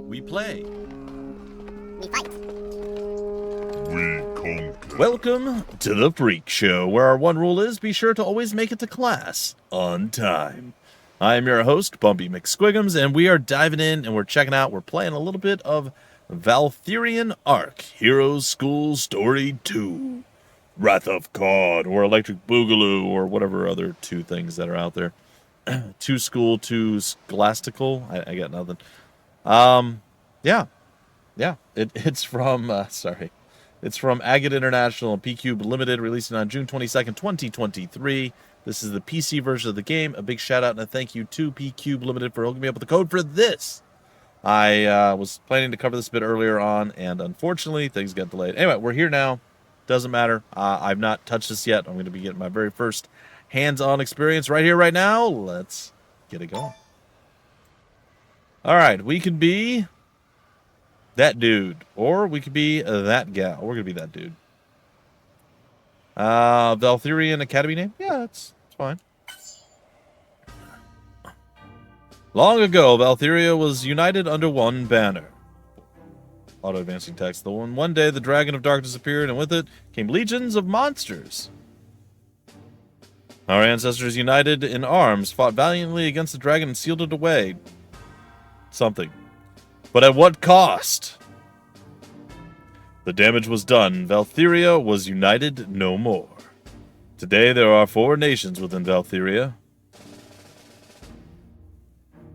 We play. We fight. We conquer. Welcome to the Freak Show, where our one rule is be sure to always make it to class on time. I am your host, Bumpy McSquigums, and we are diving in and we're playing a little bit of Valthirian Arc, Heroes School Story 2. Wrath of God, or Electric Boogaloo, or whatever other two things that are out there. Two School, two Scholastical. I got nothing. It's from, It's from Agate International and PQube Limited, releasing on June 22nd, 2023. This is the PC version of the game. A big shout out and a thank you to PQube Limited for hooking me up with the code for this. I was planning to cover this a bit earlier on, and unfortunately, things got delayed. Anyway, we're here now. Doesn't matter. I've not touched this yet. I'm going to be getting my very first hands-on experience right here, right now. Let's get it going. All right, we could be that dude, or we could be that gal. We're going to be that dude. Valthirian Academy name? Yeah, it's fine. Long ago, Valthiria was united under one banner. Auto-advancing text. One day, the Dragon of Darkness appeared, and with it came legions of monsters. Our ancestors, united in arms, fought valiantly against the dragon and sealed it away. Something. But at what cost? The damage was done. Valthiria was united no more. Today, there are 4 nations within Valthiria.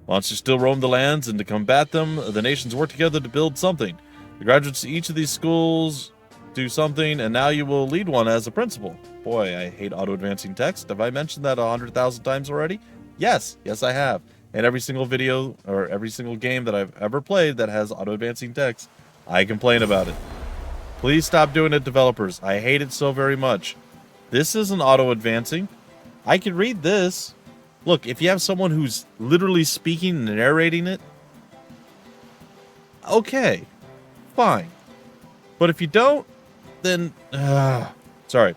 Monsters still roam the lands, and to combat them, the nations work together to build something. The graduates of each of these schools do something, and now you will lead one as a principal. Boy, I hate auto-advancing text. Have I mentioned that 100,000 times already? Yes, I have. And every single video, or every single game that I've ever played that has auto-advancing text, I complain about it. Please stop doing it, developers. I hate it so very much. This isn't auto-advancing. I can read this. Look, if you have someone who's literally speaking and narrating it, okay, fine. But if you don't, then, sorry,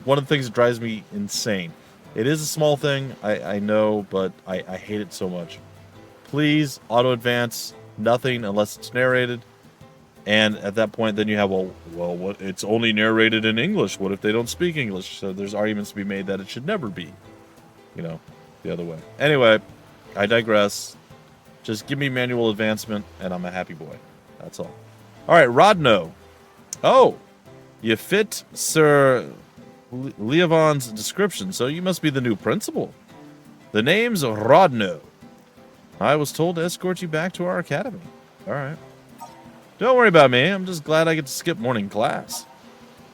one of the things that drives me insane. It is a small thing, I know, but I hate it so much. Please, auto-advance, nothing unless it's narrated. And at that point, then you have, well, what? It's only narrated in English. What if they don't speak English? So there's arguments to be made that it should never be, the other way. Anyway, I digress. Just give me manual advancement, and I'm a happy boy. That's all. All right, Rodno. Oh, you fit Sir Leovon's description, so you must be the new principal. The name's Rodno. I was told to escort you back to our academy. All right. Don't worry about me. I'm just glad I get to skip morning class.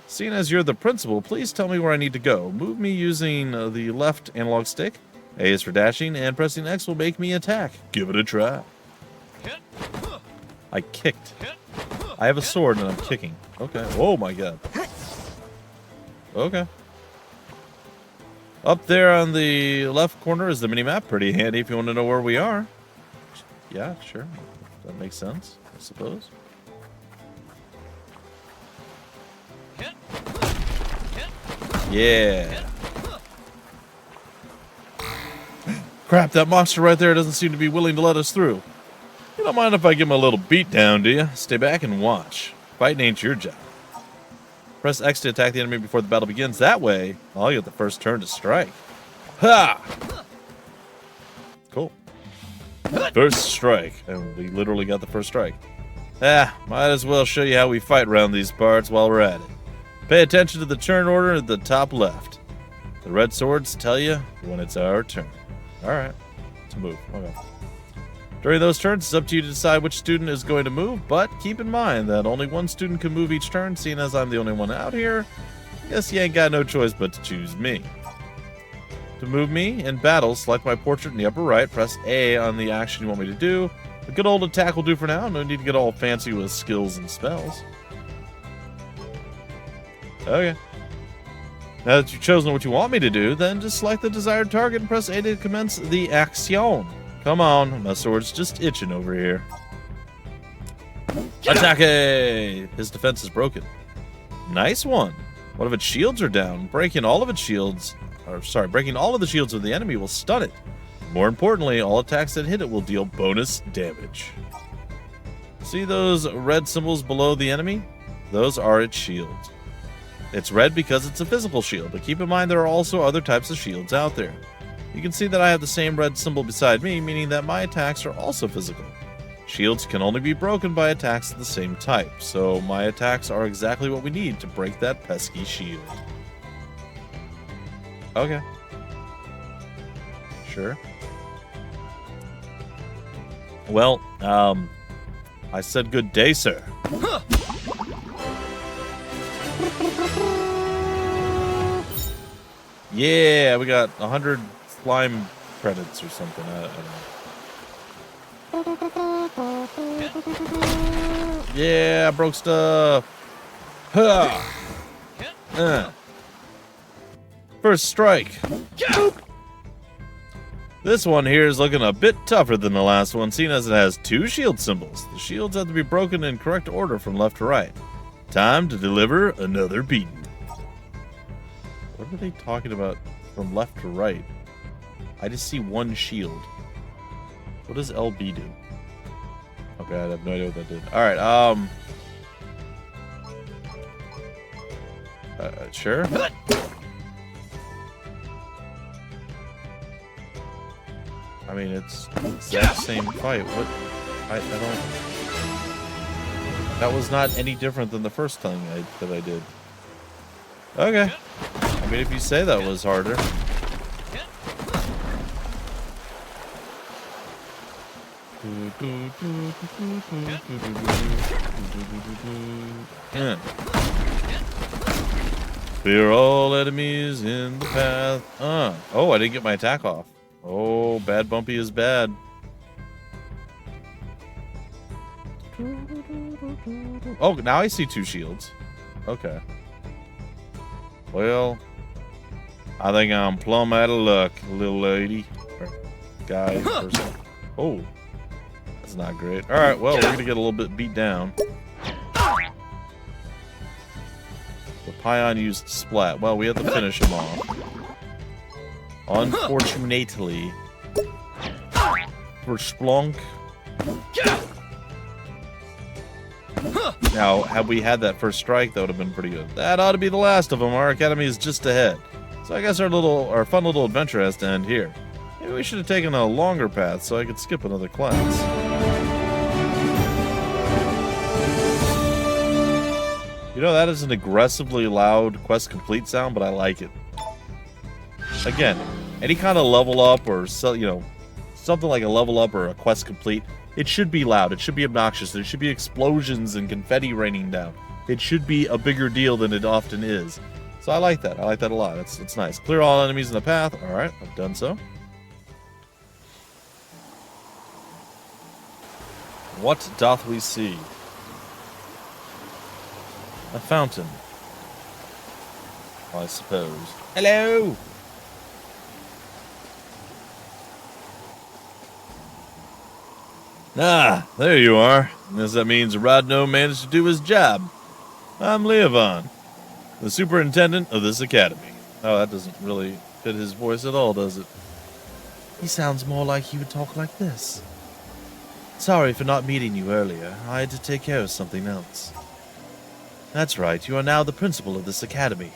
Seeing as you're the principal, please tell me where I need to go. Move me using the left analog stick. A is for dashing, and pressing X will make me attack. Give it a try. I kicked. I have a sword and I'm kicking. Okay. Oh my god. Okay. Up there on the left corner is the minimap. Pretty handy if you want to know where we are. Yeah, sure. That makes sense, I suppose. Yeah. Crap, that monster right there doesn't seem to be willing to let us through. You don't mind if I give him a little beat down, do you? Stay back and watch. Fighting ain't your job. Press X to attack the enemy before the battle begins. That way, I'll get the first turn to strike. Ha! Cool. First strike. And we literally got the first strike. Might as well show you how we fight around these parts while we're at it. Pay attention to the turn order at the top left. The red swords tell you when it's our turn. Alright. Let's move. Okay. During those turns, it's up to you to decide which student is going to move, but keep in mind that only one student can move each turn, seeing as I'm the only one out here. Guess you ain't got no choice but to choose me. To move me in battle, select my portrait in the upper right, press A on the action you want me to do. A good old attack will do for now, no need to get all fancy with skills and spells. Okay. Now that you've chosen what you want me to do, then just select the desired target and press A to commence the action. Come on, my sword's just itching over here. Attack! His defense is broken. Nice one. One of its shields are down. Breaking all of the shields of the enemy will stun it. More importantly, all attacks that hit it will deal bonus damage. See those red symbols below the enemy? Those are its shields. It's red because it's a physical shield, but keep in mind there are also other types of shields out there. You can see that I have the same red symbol beside me, meaning that my attacks are also physical. Shields can only be broken by attacks of the same type, so my attacks are exactly what we need to break that pesky shield. Okay. Sure. Well, I said good day, sir. Yeah, we got 100 slime credits or something. I don't know. Yeah, I broke stuff. Huh. First strike. This one here is looking a bit tougher than the last one, seeing as it has 2 shield symbols. The shields have to be broken in correct order from left to right. Time to deliver another beating. What are they talking about from left to right? I just see one shield. What does LB do? Okay, I have no idea what that did. Alright, sure. I mean, it's the exact same fight. What? I don't... That was not any different than the first thing that I did. Okay. I mean, if you say that was harder. Clear all enemies in the path. Oh, I didn't get my attack off. Oh, bad bumpy is bad. Oh, now I see 2 shields. Okay. Well, I think I'm plumb out of luck, little lady. Or guy, person. Oh, that's not great. All right, well, we're going to get a little bit beat down. The Pion used Splat. Well, we have to finish him off. Unfortunately. For Splunk. Now, had we had that first strike, that would have been pretty good. That ought to be the last of them. Our academy is just ahead. So I guess our fun little adventure has to end here. Maybe we should have taken a longer path so I could skip another class. You know, that is an aggressively loud quest complete sound, but I like it. Again, any kind of level up or, you know, something like a level up or a quest complete, it should be loud. It should be obnoxious. There should be explosions and confetti raining down. It should be a bigger deal than it often is. So I like that. I like that a lot. It's nice. Clear all enemies in the path. All right, I've done so. What doth we see? A fountain. I suppose. Hello! Ah, there you are. I guess that means Rodno managed to do his job. I'm Leovon, the superintendent of this academy. Oh, that doesn't really fit his voice at all, does it? He sounds more like he would talk like this. Sorry for not meeting you earlier. I had to take care of something else. That's right, you are now the principal of this academy.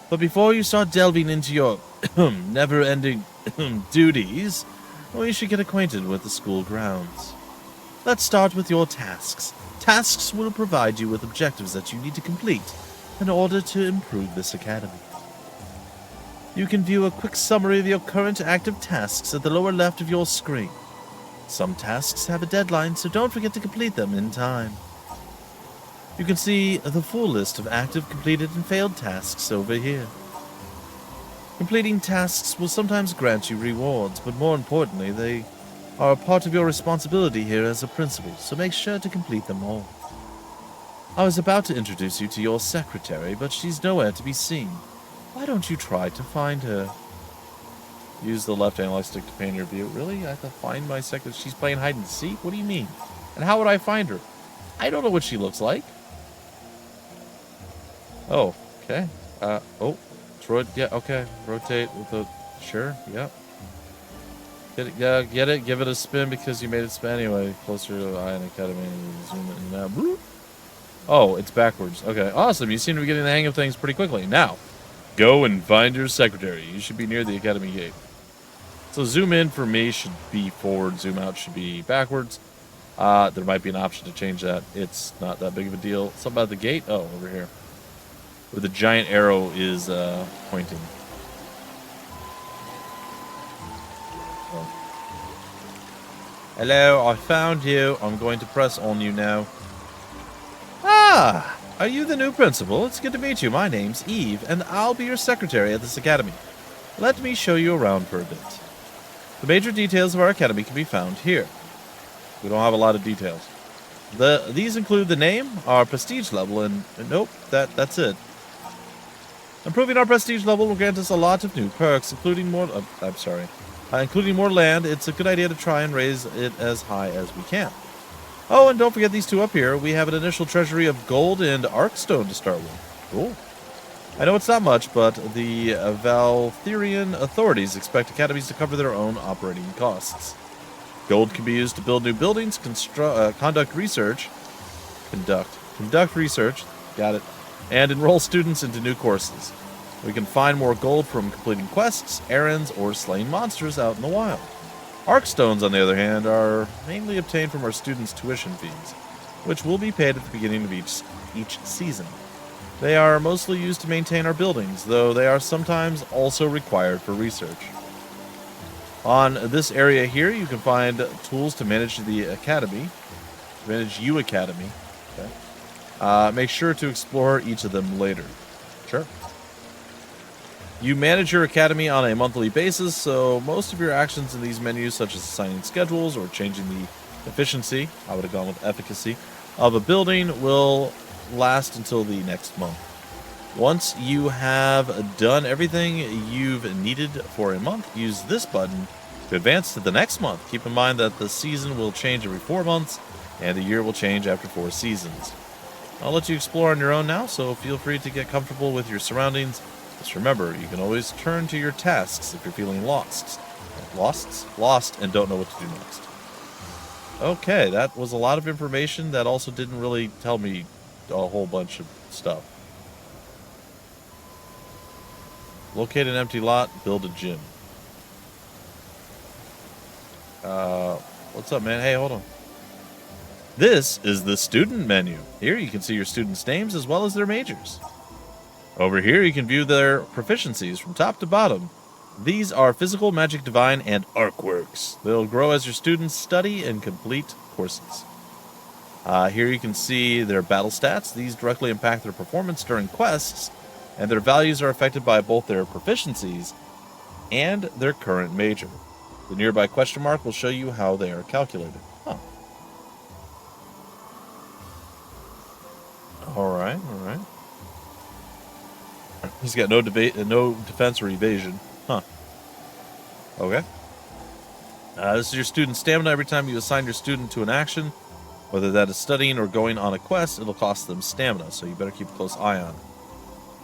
But before you start delving into your never-ending duties, we should get acquainted with the school grounds. Let's start with your tasks. Tasks will provide you with objectives that you need to complete in order to improve this academy. You can view a quick summary of your current active tasks at the lower left of your screen. Some tasks have a deadline, so don't forget to complete them in time. You can see the full list of active, completed, and failed tasks over here. Completing tasks will sometimes grant you rewards, but more importantly, they are a part of your responsibility here as a principal, so make sure to complete them all. I was about to introduce you to your secretary, but she's nowhere to be seen. Why don't you try to find her? Use the left analog stick to pan your view. Really? I have to find my secretary? She's playing hide and seek? What do you mean? And how would I find her? I don't know what she looks like. Oh, okay. Oh, yeah, okay. Rotate with the... Sure, yeah. Get it? Give it a spin because you made it spin anyway. Closer to Iron Academy. Zoom in now. Boop. Oh, it's backwards. Okay, awesome. You seem to be getting the hang of things pretty quickly. Now, go and find your secretary. You should be near the academy gate. So zoom in for me should be forward. Zoom out should be backwards. There might be an option to change that. It's not that big of a deal. Something about the gate? Oh, over here. Where the giant arrow is pointing. Oh. Hello, I found you. I'm going to press on you now. Ah, are you the new principal? It's good to meet you. My name's Eve, and I'll be your secretary at this academy. Let me show you around for a bit. The major details of our academy can be found here. We don't have a lot of details. These include the name, our prestige level, and nope, that's it. Improving our prestige level will grant us a lot of new perks, including more. Including more land. It's a good idea to try and raise it as high as we can. Oh, and don't forget these two up here. We have an initial treasury of gold and arkstone to start with. Cool. I know it's not much, but the Valthirian authorities expect academies to cover their own operating costs. Gold can be used to build new buildings, conduct research, got it, and enroll students into new courses. We can find more gold from completing quests, errands, or slaying monsters out in the wild. Arkstones, on the other hand, are mainly obtained from our students' tuition fees, which will be paid at the beginning of each season. They are mostly used to maintain our buildings, though they are sometimes also required for research. On this area here, you can find tools to manage the academy. Manage you academy. Okay. Make sure to explore each of them later. Sure. You manage your academy on a monthly basis, so most of your actions in these menus, such as assigning schedules or changing the efficiency, I would have gone with efficacy, of a building will last until the next month. Once you have done everything you've needed for a month, use this button to advance to the next month. Keep in mind that the season will change every 4 months, and the year will change after 4 seasons. I'll let you explore on your own now, so feel free to get comfortable with your surroundings. Just remember, you can always turn to your tasks if you're feeling lost and don't know what to do next. Okay, that was a lot of information that also didn't really tell me a whole bunch of stuff. Locate an empty lot, build a gym. What's up, man? Hey, hold on. This is the student menu. Here you can see your students' names as well as their majors. Over here you can view their proficiencies from top to bottom. These are physical, magic, divine, and arcworks. They'll grow as your students study and complete courses. Here you can see their battle stats. These directly impact their performance during quests, and their values are affected by both their proficiencies and their current major. The nearby question mark will show you how they are calculated. Huh. Alright. He's got no defense or evasion. Huh. Okay. This is your student stamina. Every time you assign your student to an action, whether that is studying or going on a quest, it'll cost them stamina, so you better keep a close eye on it.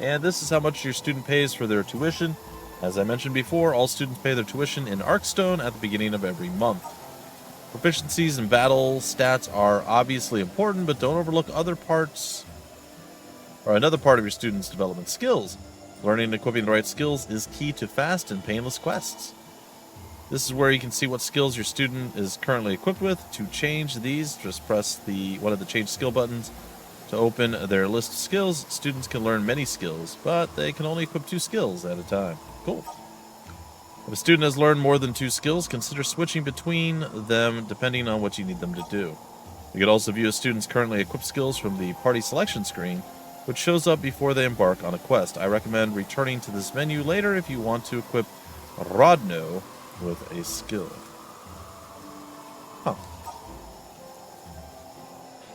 And this is how much your student pays for their tuition. As I mentioned before, all students pay their tuition in Arkstone at the beginning of every month. Proficiencies and battle stats are obviously important, but don't overlook another part of your students' development skills. Learning and equipping the right skills is key to fast and painless quests. This is where you can see what skills your student is currently equipped with. To change these, just press one of the change skill buttons. To open their list of skills, students can learn many skills, but they can only equip 2 skills at a time. Cool. If a student has learned more than 2 skills, consider switching between them depending on what you need them to do. You can also view a student's currently equipped skills from the party selection screen, which shows up before they embark on a quest. I recommend returning to this menu later if you want to equip Rodno with a skill. Huh.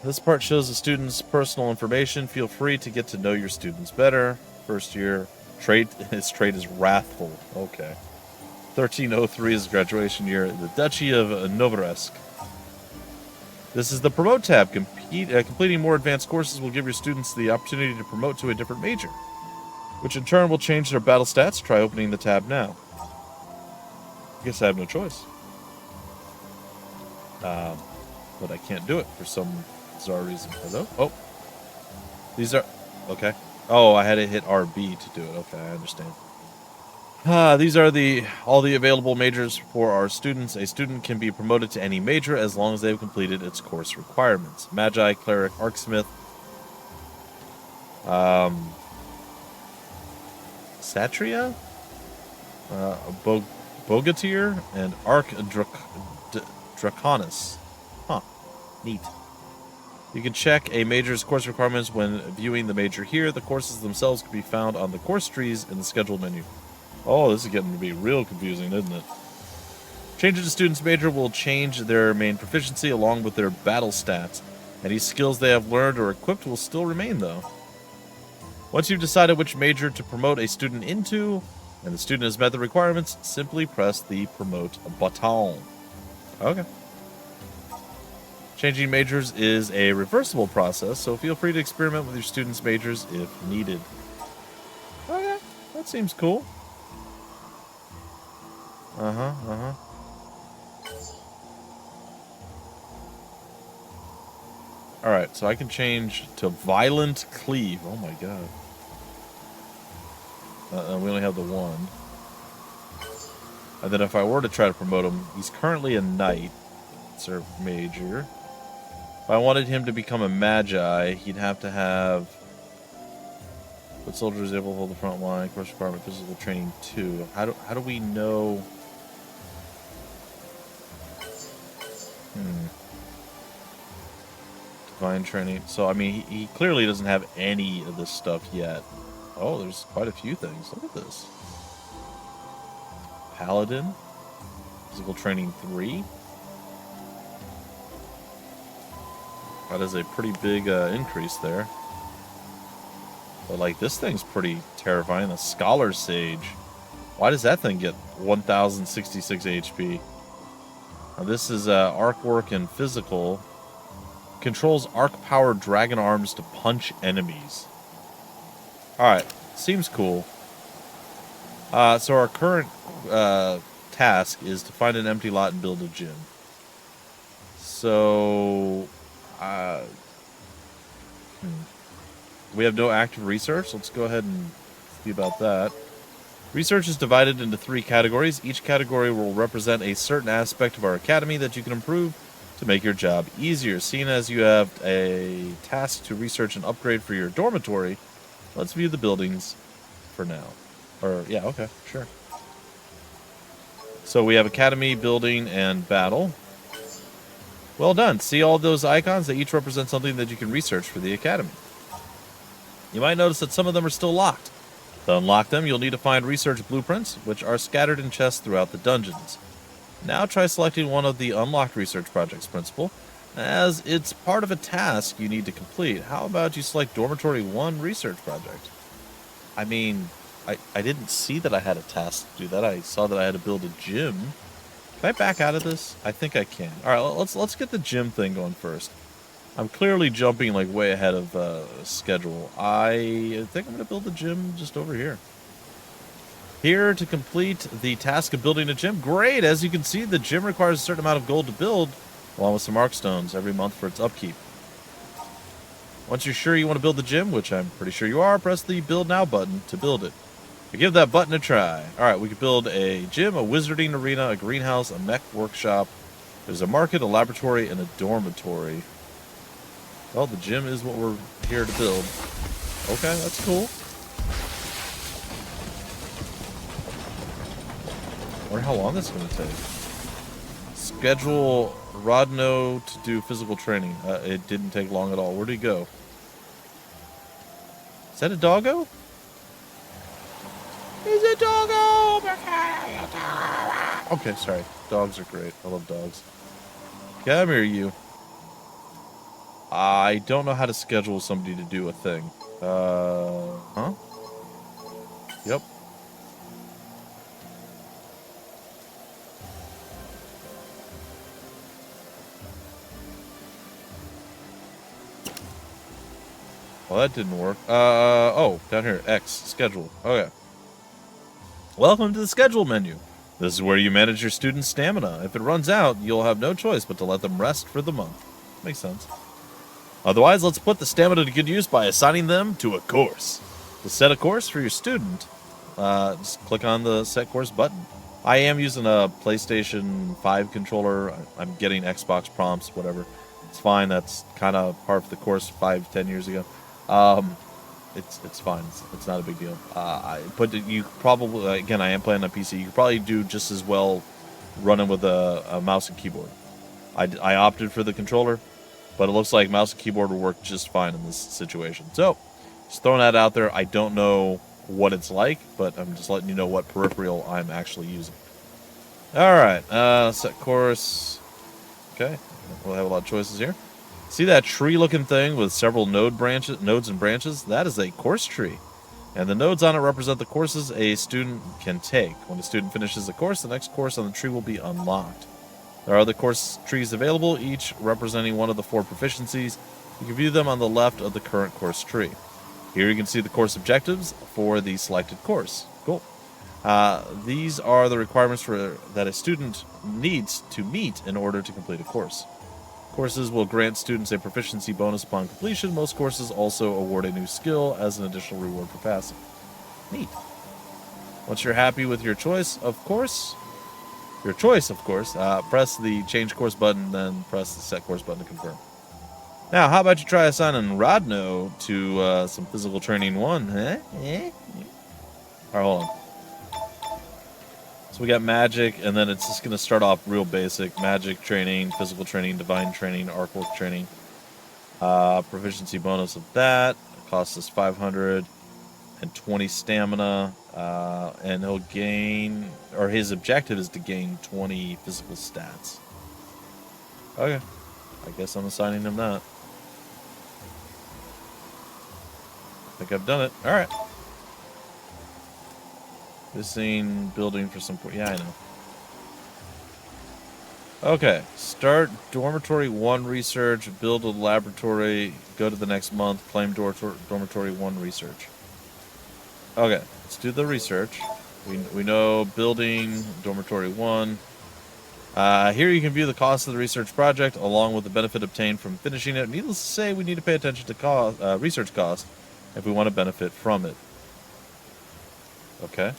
This part shows the student's personal information. Feel free to get to know your students better. First year, his trait is Wrathful. Okay. 1303 is graduation year. The Duchy of Novoresk. This is the Promote tab. Completing more advanced courses will give your students the opportunity to promote to a different major, which in turn will change their battle stats. Try opening the tab now. I guess I have no choice. But I can't do it for some bizarre reason. Hello? Oh. These are... Okay. Oh, I had to hit RB to do it. Okay, I understand. These are all the available majors for our students. A student can be promoted to any major as long as they've completed its course requirements. Magi, Cleric, Arcsmith, Satria, Bogatir, and Draconis. Huh. Neat. You can check a major's course requirements when viewing the major here. The courses themselves can be found on the course trees in the schedule menu. Oh, this is getting to be real confusing, isn't it? Changing a student's major will change their main proficiency along with their battle stats. Any skills they have learned or equipped will still remain, though. Once you've decided which major to promote a student into, and the student has met the requirements, simply press the promote button. Okay. Changing majors is a reversible process, so feel free to experiment with your students' majors if needed. Okay, that seems cool. Alright, so I can change to Violent Cleave. Oh my god. We only have the one. And then if I were to try to promote him, he's currently a knight. Serve major. If I wanted him to become a magi, he'd have to have... But soldiers able to hold the front line, course requirement, physical training 2. How do we know... Divine training. So, I mean, he clearly doesn't have any of this stuff yet. Oh, there's quite a few things. Look at this. Paladin. Physical training 3. That is a pretty big increase there. But, like, this thing's pretty terrifying. The Scholar Sage. Why does that thing get 1,066 HP? Now, this is arc work and physical. Controls arc-powered dragon arms to punch enemies. Alright, seems cool. So our current task is to find an empty lot and build a gym. So... we have no active research. Let's go ahead and see about that. Research is divided into 3 categories. Each category will represent a certain aspect of our academy that you can improve to make your job easier. Seeing as you have a task to research and upgrade for your dormitory, let's view the buildings for now. Or, yeah, okay, sure. So we have academy, building, and battle. Well done. See all those icons? They each represent something that you can research for the academy. You might notice that some of them are still locked. To unlock them, you'll need to find research blueprints, which are scattered in chests throughout the dungeons. Now try selecting one of the unlocked research projects principal, as it's part of a task you need to complete. How about you select Dormitory 1 research project? I mean, I didn't see that I had a task to do that. I saw that I had to build a gym. Can I back out of this? I think I can. Alright, let's get the gym thing going first. I'm clearly jumping like way ahead of schedule. I think I'm going to build the gym just over here. Here to complete the task of building a gym. Great! As you can see, the gym requires a certain amount of gold to build, along with some arc stones every month for its upkeep. Once you're sure you want to build the gym, which I'm pretty sure you are, press the Build Now button to build it. Give that button a try. Alright, we can build a gym, a wizarding arena, a greenhouse, a mech workshop. There's a market, a laboratory, and a dormitory. Well, the gym is what we're here to build. Okay, that's cool. I wonder how long this is going to take. Schedule Rodno to do physical training. It didn't take long at all. Where'd he go? Is that a doggo? It's a doggo! Okay, sorry. Dogs are great. I love dogs. Come here, you. I don't know how to schedule somebody to do a thing. Huh? Yep. Well, that didn't work. Oh, down here, X, schedule. Okay. Welcome to the schedule menu. This is where you manage your students' stamina. If it runs out, you'll have no choice but to let them rest for the month. Makes sense. Otherwise, let's put the stamina to good use by assigning them to a course. To set a course for your student, just click on the Set Course button. I am using a PlayStation 5 controller. I'm getting Xbox prompts, whatever. It's fine. That's kind of part of the course 5-10 years ago. It's fine. It's not a big deal. But you probably, again, I am playing on PC. You could probably do just as well running with a mouse and keyboard. I opted for the controller, but it looks like mouse and keyboard will work just fine in this situation. So, just throwing that out there. I don't know what it's like, but I'm just letting you know what peripheral I'm actually using. All right, set course. Okay, we'll have a lot of choices here. See that tree-looking thing with several nodes and branches? That is a course tree, and the nodes on it represent the courses a student can take. When a student finishes a course, the next course on the tree will be unlocked. There are other course trees available, each representing one of the 4 proficiencies. You can view them on the left of the current course tree. Here you can see the course objectives for the selected course. Cool. These are the requirements that a student needs to meet in order to complete a course. Courses will grant students a proficiency bonus upon completion. Most courses also award a new skill as an additional reward for passing. Neat. Once you're happy with your choice, of course, press the change course button, then press the set course button to confirm. Now, how about you try assigning Rodno to some physical training 1, huh? Alright, hold on. So we got magic, and then it's just going to start off real basic. Magic training, physical training, divine training, artwork training. Proficiency bonus of that. It costs us 520 stamina. And he'll gain, or his objective is to gain 20 physical stats. Okay. I guess I'm assigning him that. I think I've done it. Alright. Missing building for some... Yeah, I know. Okay. Start Dormitory 1 research. Build a laboratory. Go to the next month. Claim Dormitory 1 research. Okay. Let's do the research. We know building Dormitory 1. Here you can view the cost of the research project along with the benefit obtained from finishing it. Needless to say, we need to pay attention to research cost if we want to benefit from it. Okay.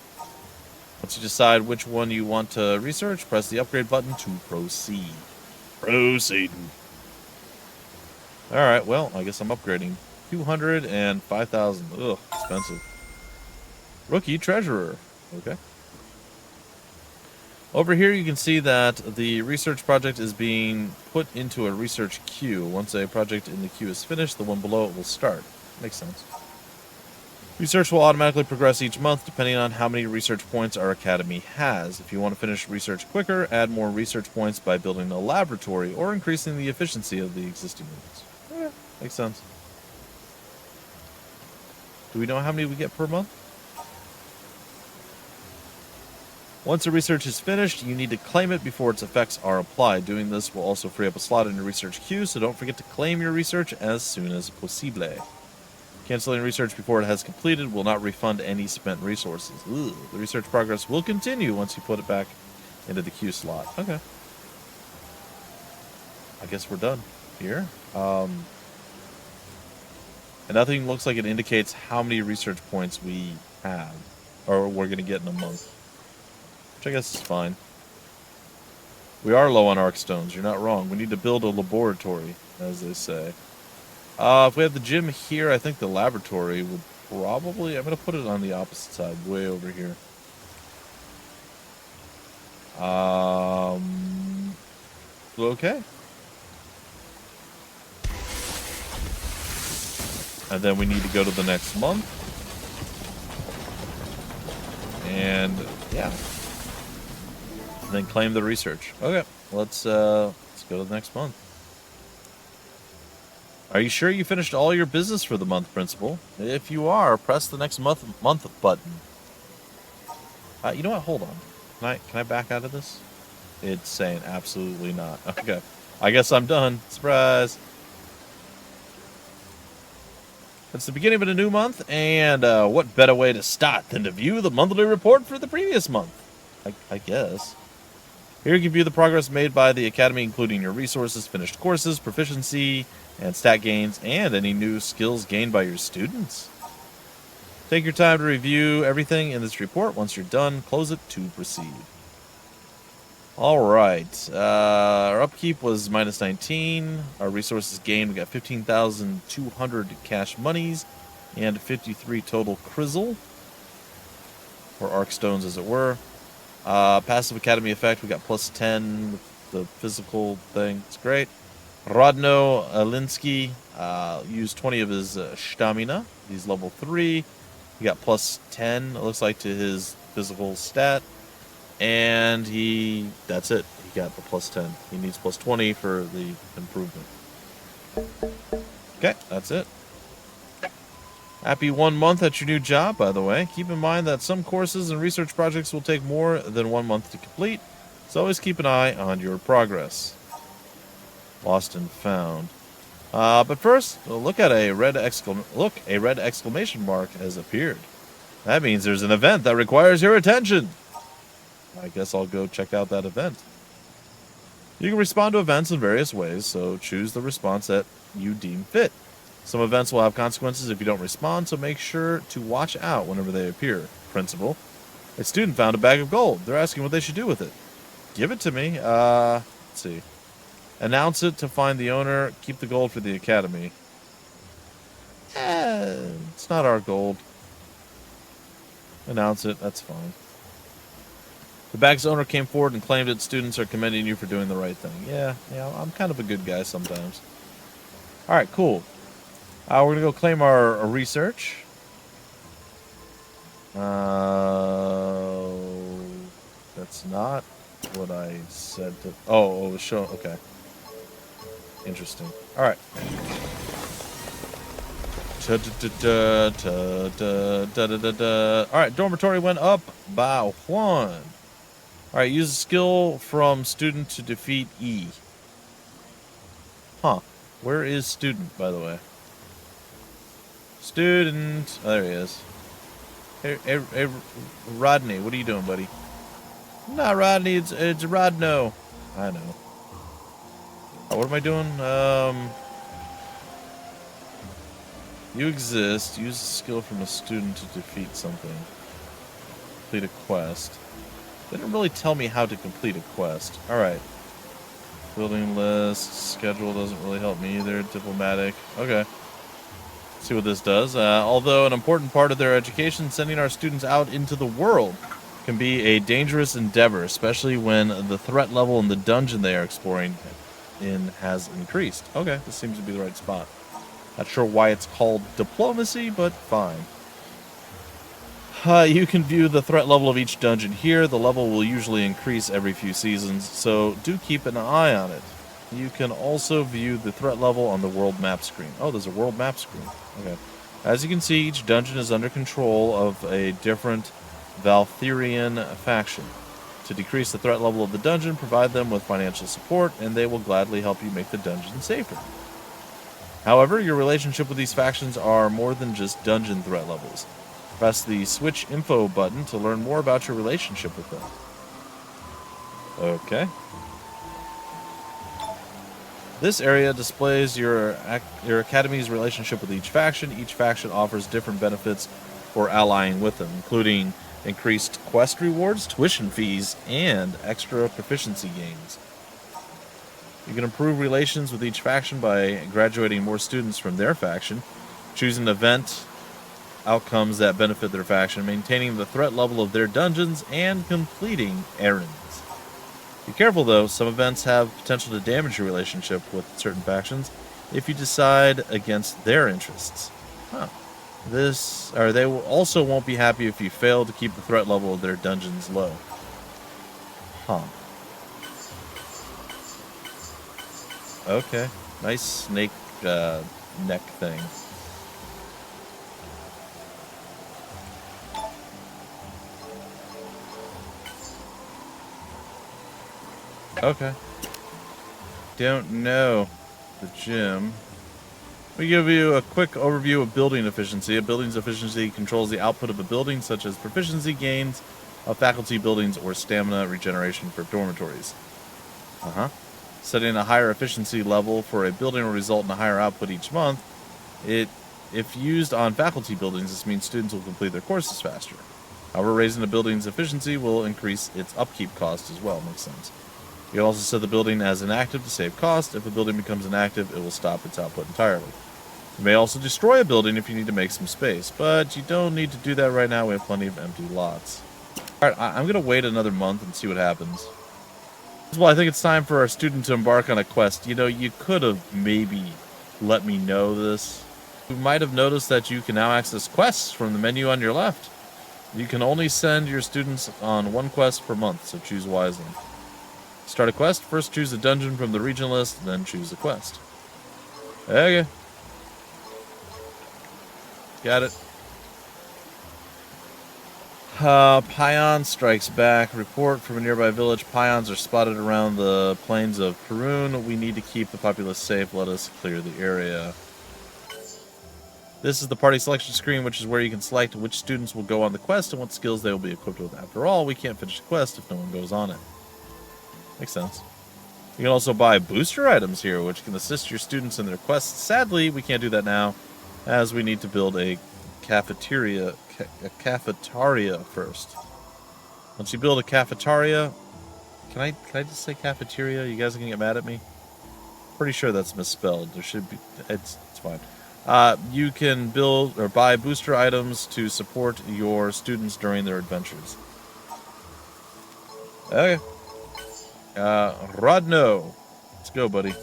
Once you decide which one you want to research, press the upgrade button to proceed. Proceeding. Alright, well, I guess I'm upgrading. 200 and 5,000. Ugh, expensive. Rookie Treasurer. Okay. Over here you can see that the research project is being put into a research queue. Once a project in the queue is finished, the one below it will start. Makes sense. Research will automatically progress each month depending on how many research points our academy has. If you want to finish research quicker, add more research points by building a laboratory or increasing the efficiency of the existing ones. Yeah, makes sense. Do we know how many we get per month? Once the research is finished, you need to claim it before its effects are applied. Doing this will also free up a slot in your research queue, so don't forget to claim your research as soon as possible. Canceling research before it has completed will not refund any spent resources. Ugh. The research progress will continue once you put it back into the queue slot. Okay. I guess we're done here. And nothing looks like it indicates how many research points we have, or we're going to get in a month. Which I guess is fine. We are low on arc stones. You're not wrong. We need to build a laboratory, as they say. If we have the gym here, I think the laboratory would probably... I'm going to put it on the opposite side, way over here. Okay. And then we need to go to the next month. And, yeah. And then claim the research. Okay, let's go to the next month. Are you sure you finished all your business for the month, Principal? If you are, press the next month button. You know what? Hold on. Can I back out of this? It's saying absolutely not. Okay. I guess I'm done. Surprise. It's the beginning of a new month, and what better way to start than to view the monthly report for the previous month? I guess. Here you can view the progress made by the Academy, including your resources, finished courses, proficiency, and stat gains, and any new skills gained by your students. Take your time to review everything in this report. Once you're done, close it to proceed. Alright, our upkeep was minus 19. Our resources gained, we got 15,200 cash monies and 53 total crizzle, or arc stones as it were. Passive Academy effect, we got plus 10 with the physical thing. It's great. Rodno Alinsky used 20 of his stamina. He's level 3. He got plus 10, it looks like, to his physical stat. And that's it. He got the plus 10. He needs plus 20 for the improvement. Okay, that's it. Happy 1 month at your new job, by the way. Keep in mind that some courses and research projects will take more than 1 month to complete, so always keep an eye on your progress. Lost and found. But first, look at a red exclamation mark has appeared. That means there's an event that requires your attention. I guess I'll go check out that event. You can respond to events in various ways, so choose the response that you deem fit. Some events will have consequences if you don't respond, so make sure to watch out whenever they appear. Principle. A student found a bag of gold. They're asking what they should do with it. Give it to me. Let's see. Announce it to find the owner. Keep the gold for the academy. It's not our gold. Announce it. That's fine. The bag's owner came forward and claimed it. Students are commending you for doing the right thing. Yeah, I'm kind of a good guy sometimes. Alright, cool. We're going to go claim our research. That's not what I said to... Oh, it was shown... Okay. Interesting. Alright. Alright, dormitory went up by 1. Alright, use a skill from student to defeat E. Huh. Where is student, by the way? Student. Oh, there he is. Hey, Rodney, what are you doing, buddy? Not Rodney, it's Rodno. I know. Oh, what am I doing? You exist. Use a skill from a student to defeat something. Complete a quest. They didn't really tell me how to complete a quest. Alright. Building list. Schedule doesn't really help me either. Diplomatic. Okay. See what this does. Although an important part of their education, sending our students out into the world can be a dangerous endeavor, especially when the threat level in the dungeon they are exploring in has increased. Okay, this seems to be the right spot. Not sure why it's called diplomacy, but fine. You can view the threat level of each dungeon here. The level will usually increase every few seasons, so do keep an eye on it. You can also view the threat level on the world map screen. Oh, there's a world map screen. Okay. As you can see, each dungeon is under control of a different Valthirian faction. To decrease the threat level of the dungeon, provide them with financial support, and they will gladly help you make the dungeon safer. However, your relationship with these factions are more than just dungeon threat levels. Press the Switch Info button to learn more about your relationship with them. Okay. This area displays your academy's relationship with each faction. Each faction offers different benefits for allying with them, including increased quest rewards, tuition fees, and extra proficiency gains. You can improve relations with each faction by graduating more students from their faction, choosing event outcomes that benefit their faction, maintaining the threat level of their dungeons, and completing errands. Be careful, though. Some events have potential to damage your relationship with certain factions if you decide against their interests. Huh. They also won't be happy if you fail to keep the threat level of their dungeons low. Huh. Okay. Nice snake neck thing. Okay. Don't know the gym. We give you a quick overview of building efficiency. A building's efficiency controls the output of a building, such as proficiency gains of faculty buildings or stamina regeneration for dormitories. Setting a higher efficiency level for a building will result in a higher output each month. If used on faculty buildings, this means students will complete their courses faster. However, raising a building's efficiency will increase its upkeep cost as well. Makes sense. You can also set the building as inactive to save cost. If a building becomes inactive, it will stop its output entirely. You may also destroy a building if you need to make some space, but you don't need to do that right now. We have plenty of empty lots. Alright, I'm going to wait another month and see what happens. Well, I think it's time for our student to embark on a quest. You know, you could have maybe let me know this. You might have noticed that you can now access quests from the menu on your left. You can only send your students on one quest per month, so choose wisely. Start a quest, first choose a dungeon from the region list, then choose a quest. Okay. Got it. Pion strikes back. Report from a nearby village. Pions are spotted around the plains of Perun. We need to keep the populace safe. Let us clear the area. This is the party selection screen, which is where you can select which students will go on the quest and what skills they will be equipped with. After all, we can't finish the quest if no one goes on it. Makes sense. You can also buy booster items here, which can assist your students in their quests. Sadly, we can't do that now, as we need to build a cafeteria first. Once you build a cafeteria, can I just say cafeteria? You guys are gonna get mad at me? Pretty sure that's misspelled. There should be. It's fine. You can build or buy booster items to support your students during their adventures. Okay. Rodno, let's go, buddy.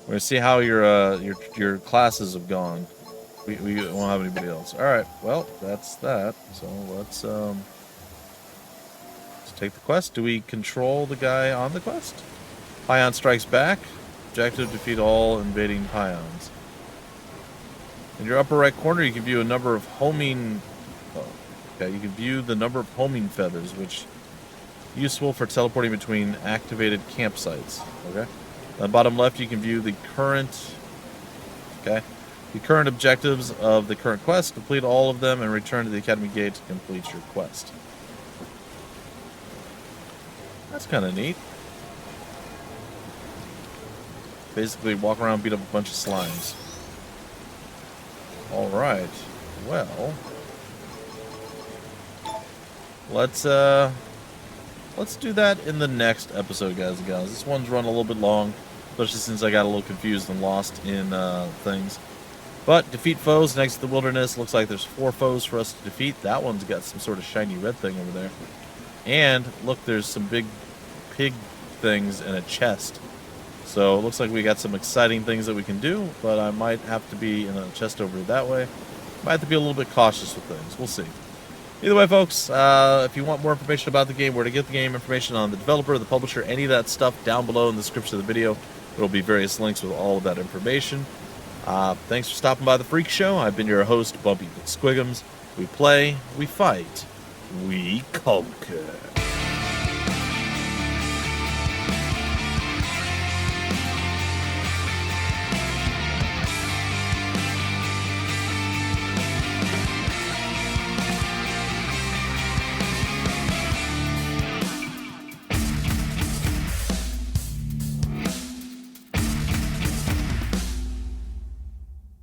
We're gonna see how your classes have gone. We won't have anybody else. All right. Well, that's that. So let's take the quest. Do we control the guy on the quest? Pion strikes back. Objective: defeat all invading pions. In your upper right corner, you can view a number of homing. Oh, okay, you can view the number of homing feathers, which is useful for teleporting between activated campsites. Okay. On the bottom left, you can view the current. Okay. The current objectives of the current quest. Complete all of them and return to the Academy Gate to complete your quest. That's kind of neat. Basically, walk around and beat up a bunch of slimes. Alright. Well. Let's do that in the next episode, guys and gals. This one's run a little bit long, especially since I got a little confused and lost in things. But defeat foes next to the wilderness. Looks like there's 4 foes for us to defeat. That one's got some sort of shiny red thing over there. And look, there's some big pig things in a chest. So it looks like we got some exciting things that we can do, but I might have to be in a chest over that way. Might have to be a little bit cautious with things. We'll see. Either way, folks, if you want more information about the game, where to get the game, information on the developer, the publisher, any of that stuff down below in the description of the video. There will be various links with all of that information. Thanks for stopping by the Freak Show. I've been your host, Bumpy McSquigums. We play, we fight, we conquer.